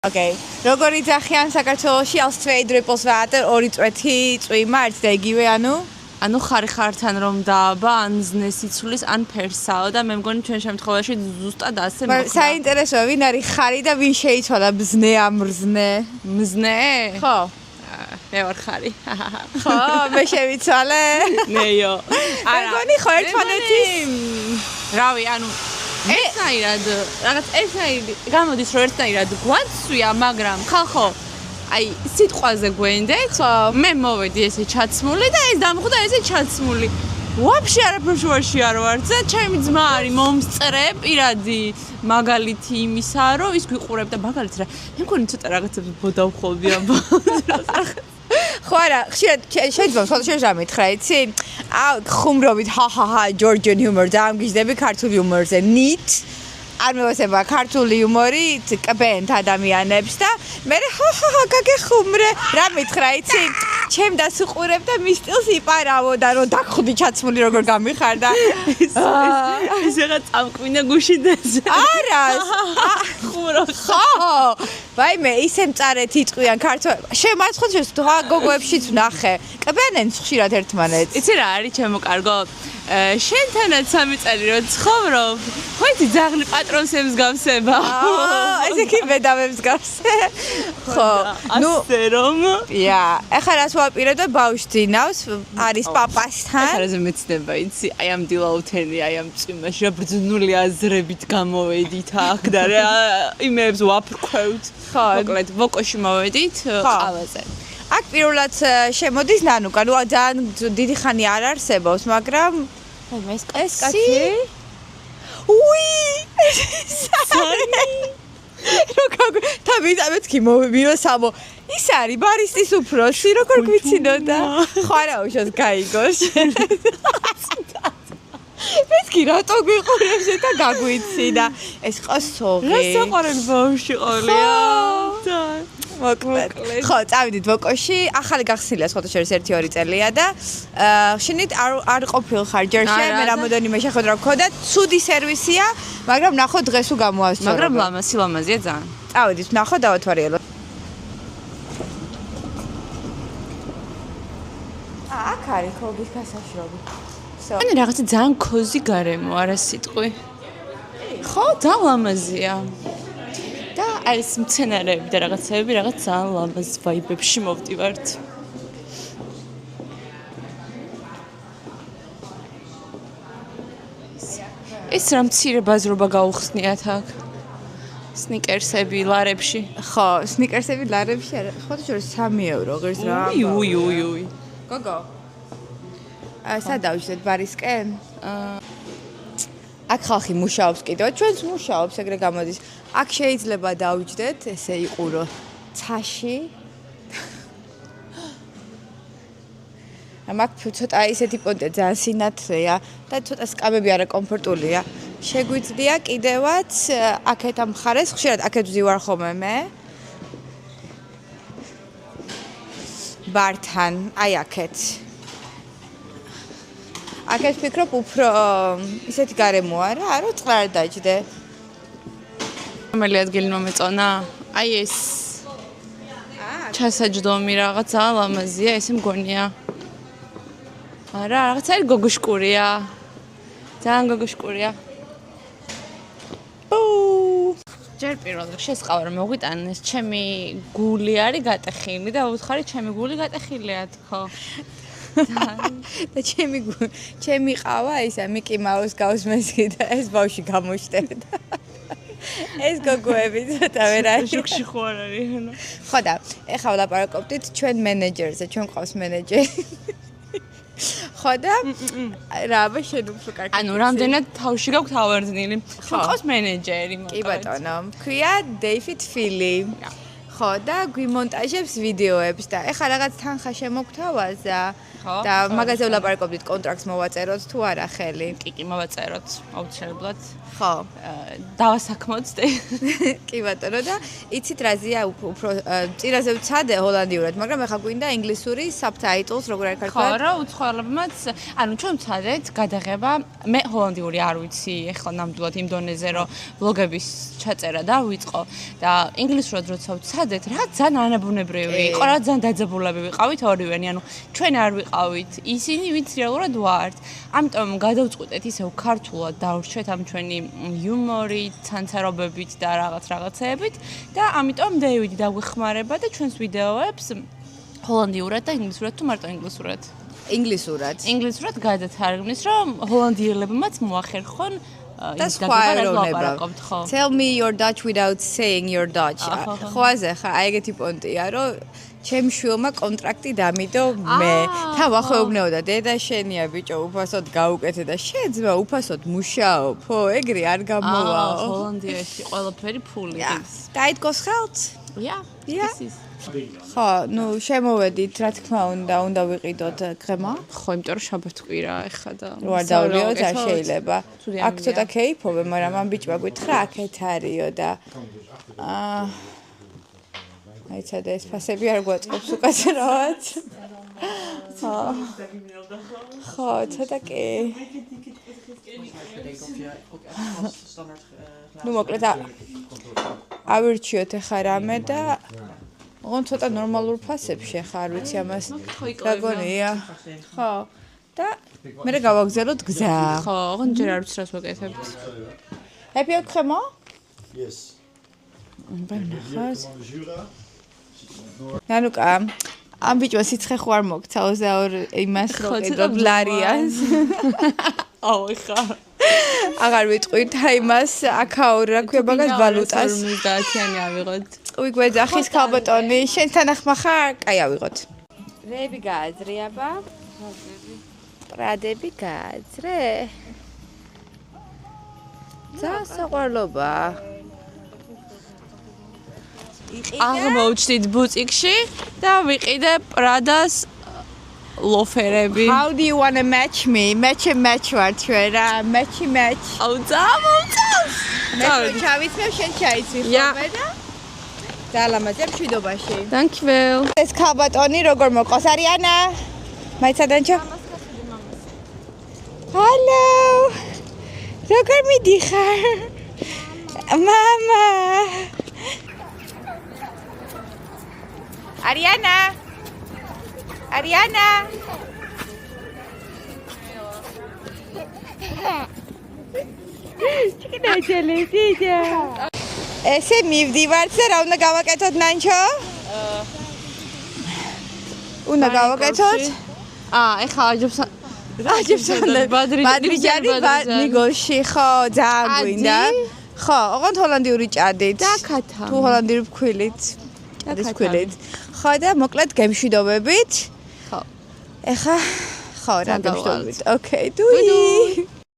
Okay. როგორი ძახიან საქართველოში als 2 druppels water, 2 წვეთი წვიმა, ერთ და იგივე, ანუ ხართან რომ დააბა, ან ზნეს იცulis, ან ფერსაო და მე მგონი ჩვენ შემთხვევაში ზუსტად ასე მოხდა. საინტერესოა, ვინ არის ხარი და ვინ შეიცვალა ბზნე ამ რზნე? მზნე? ხო. მე ვარ ხარი. ხო, მე შევიცვალე. ნეიო. მე მგონი ხო ერთმანეთის რავი, ანუ ერთნაირად, რაღაც ერთნაირად გამოდის რომ ერთნაირად გვაცვია, მაგრამ ხალხო აი სიტყვაზე გვენდეთ, მე მოვედი ესე ჩაცმული და ეს დამხვდა ესე ჩაცმული. ვაფშე არაფერში არ ვარ და ჩემი ძმა არის მომსწრე პირადი მაგალითი იმისა, რომ ის გვიყურებ და მაგალითი რა. მე მგონი ცოტა რაღაცებს ბოდავხობდი აბა. ხო არა, ხშირად შეიძლება სხვადასხვა რამე ითხრა, იცი? ხუმრობით, ჰაჰაჰა, Georgian humor და ამგიჟდები ქართული იუმორზე. ნით არ მევასება ქართული იუმორით კბენთ ადამიანებს და მე ჰაჰაჰა გაგეხუმრე რა მითხრა იცი ჩემ დას უყურებ და მის სტილს იპარავო და რომ დაგხვდი ჩაცმული როგორ გამიხარ და ის რაღაც წამკვინა გუში დაზე არა ხუმრო ხო ვაიმე ისე მწარეთ იტყვიან ქართულ შემაცხოთ სხვა გოგოებშიც ვნახე კბენენ ხშირად ერთმანეთს იცი რა არის ჩემო კარგო შენთანაც 3 წელი რო ცხოვრობ ხო იცი ძაღლი პატრონს ემსგავსება ესე კი მედავებს გავსე ხო ნუ ასე რომ ეხლა რას ვაპირებდა ბავშვს ძინავს არის პაპასთან ეხლა რა მეცდება იცი აი ამ დილაუთენი აი ამ წვიმაში რა ბრძნული აზრებით გამოვედით აქ და რა იმებს ვაფრქვევთ ხო მოკლედ ვოკოში მოვედით ყავაზე აქ პირველად შემოდის ნანუკა ნუ ძალიან დიდი ხანი არ არსებობს მაგრამ ეს კაცი უი როგორ თავიდანვე კი მოვიოსამო ის არის ბარისტის უფროსი როგორ გვიცინოდა ხო არა უშავს გაიგოს ეს კი რატო გვიყურებს და გაგვიცინა ეს ყოს სოღი რა საყვარელი ბავშვი ყოლია მოკლედ ხო წავიდით ვოკოში ახალი გახსნილია სხვათა შორის 1-2 წელია და შინით არ ყოფილ ხარ ჯერში მე რამოდენიმე შეხვედრა გქონდა ცუდი სერვისია მაგრამ ნახო დღეს უ გამოასწორო მაგრამ ლამაზია ძალიან წავიდით ნახო დავათვალიერო აქ არის ქოგის გასაშრობი ანუ რაღაცა ძალიან ქოზი გარემო არა სიტყვი ხო ძალიან ლამაზია და არის მცენარეები და რაღაცეები რაღაც ძალიან ლამაზ ვაიბებში მოვდივართ. ეს რა მცირე ბაზრობა გაუხსნიათ აქ. სნიკერსები ლარებში. ხო, სნიკერსები ლარებში არა. ხოთი შორის 3 евро ღირს რა. უი. გოგო. სად დავიშვეთ ბარისკენ? აქ ხალხი მუშაობს კიდევ, ჩვენც მუშაობს, ეგრე გამოდის. აქ შეიძლება დავიჯდეთ, ესე იყურო ცაში. ამაკ ცოტა ისეთი პონტე ძალიან სინათლეა და ცოტა სკამები არა კომფორტულია. შეგვიძლია კიდევაც აქეთ ამ მხარეს, ხშირად აქეთ ვზივარ ხოლმე მე. ბართან, აი აქეთ. აქეთ ვფიქრობ უფრო ისეთი გარემოა რა, რომ წყარ დაჯდე. რომელი ადგილი მომეწონა? აი ეს. ჩასაჯდომი რაღაც ძალიან ლამაზია, ესე მგონია. არა, რაღაც არის გოგოშკურია. ძალიან გოგოშკურია. ჯერ პირველად შესყავ რომ მოგვიტანეს, ჩემი გული არის გატეხილი და უთხარი ჩემი გული გატეხილია თქო. და ჩემი ყავა ისა მიკი მაუს გავს მესკი და ეს ბავში გამოშტერდა. ეს გოგოები ცოტა ვერ არის. შუქში ხო არ არის. ხო და ეხლა ვლაპარაკობდით ჩვენ მენეჯერზე, ჩვენ ყავს მენეჯერი. ხო და რა აბა შენ უფრო კარგი. ანუ რამდენად თავში გაქვთ ავერძნილი. ჩვენ ყავს მენეჯერი. კი ბატონო, ქვია დეივიდ ფილი. ხო და გვიმონტაჟებს ვიდეოებს და ეხლა რაღაც თანხა შემოგთავაზა და მაგაზე ვლაპარაკობდით კონტრაქტს მოვაწეროთ თუ არა ხელი. კი, მოვაწეროთ აუცილებლად. ხო. დავასაქმოთ. კი ბატონო და იცით რაზეა უფრო წინაზე ვცადე ჰოლანდიურად, მაგრამ ეხლა გვინდა ინგლისური subtitles როგორ არის ქართულად? ხო, რა უცხოელებმაც, ანუ ჩვენ ვცადეთ გადაღება, მე ჰოლანდიური არ ვიცი, ეხლა ნამდვილად იმ დონეზე რომ ვლოგების ჩაწერა დავიწყო და ინგლისურად როცა ვცადეთ, რა ძალიან ანაბუნებრივი იყო, რა ძალიან დაძაბულები ვიყავით ორივენი, ანუ ჩვენ არ ვიყავით ისინი, ვინც რეალურად ვართ. ამიტომ გადავწყვიტეთ ისევ ქართულად დავრჩეთ ამ ჩვენი იუმორით, ცანცარობებით და რაღაცეებით და ამიტომ დეივიდი დაგვეხმარება და ჩვენს ვიდეოებს ჰოლანდიურად და ინგლისურად თუ მარტო ინგლისურად. ინგლისურად გადათარგმნის, რომ ჰოლანდიელებმაც მოახერხონ და სხვა ეროვნება. Tell me your Dutch without saying your Dutch. ხო ასე ხა, აი ეგეთი პონტია, რომ ჩემ შვილმა კონტრაქტი დამიდო მე. თან ვახეუბნეოდა დედა შენია ბიჭო, უფასოდ გაუკეთე და შეძმა უფასოდ მუშაობ. ეგრე არ გამოვაო. ჰოლანდიაში ყველაფერი ფული ის. დაიდგოს ხელთ? this is. ხო, ნუ შემოვედით, რა თქმა უნდა ვიყიდოთ ღემა. ხო, იმიტომ რომ შაბათკვირა ეხა და რო არ დავლიოთ არ შეიძლება. აქ ცოტა кейფობე, მაგრამ ამ ბიჭმა გითხრა აქეთ არისო და აი ცადა ეს ფასები არ გვაწყობს უკაცრავად. ხო, ცოტა კი. ნუ მოკლედ ავირჩიოთ ახლა რამე და ოღონდ ცოტა ნორმალურ ფასებში ახლა არ ვიცი ამას გაგონია. ხო. და მე გავაგზავნოთ გზა. ხო, ოღონდ ჯერ არ ვიცი რას ვაკეთებთ. Heb je ook gemo? Yes. Benachas. ნანუკა, ამ ბიჭო სიცხე ხო არ მოგცა 22 იმას რო კიდობ ლარიანს. აუ ხა. აღარ ვიტყვით აი მას აკაურ რა ქვია მაგას ვალუტას. 50-იანი ავიღოთ. უი გვეძახის ქალბატონი, შენთან ახმა ხარ? კაი ავიღოთ. რები გააზრე აბა? პრადები გააზრე? საყვარლობა. აღმოჩნდით ბუტიკში და ვიყიდე პრადას ლოფერები. How do you want to match me? Match ვარ ჩვენ რა, match. აუ წამოწავს. მე ჩავიცმევ შენ ჩაიცვი ხოლმე და დალამაზე მშვიდობაში. Thank you. ეს ქალბატონი როგორ მოყავს არიანა? მაიცადანჩო? Hello. როგორ მიდიხარ? Mama. Ariana. Chiquita jelicita. ესე მივდივართ და რა უნდა გავაკეთოთ ნანჩო? უნდა გავაკეთოთ? ეხლა აჯებსონდა ბადრიჯანი ნიგოში ხო ძალიან გვინდა. ხო, ოღონდ ჰოლანდიური ჭადით. და ქათა. თუ ჰოლანდიური ფქვილით. და ფქვილით. ხო და მოკლედ გემშვიდობებით. ხო. ეხა ხო რა გემშვიდობებით. ოკეი, დუი.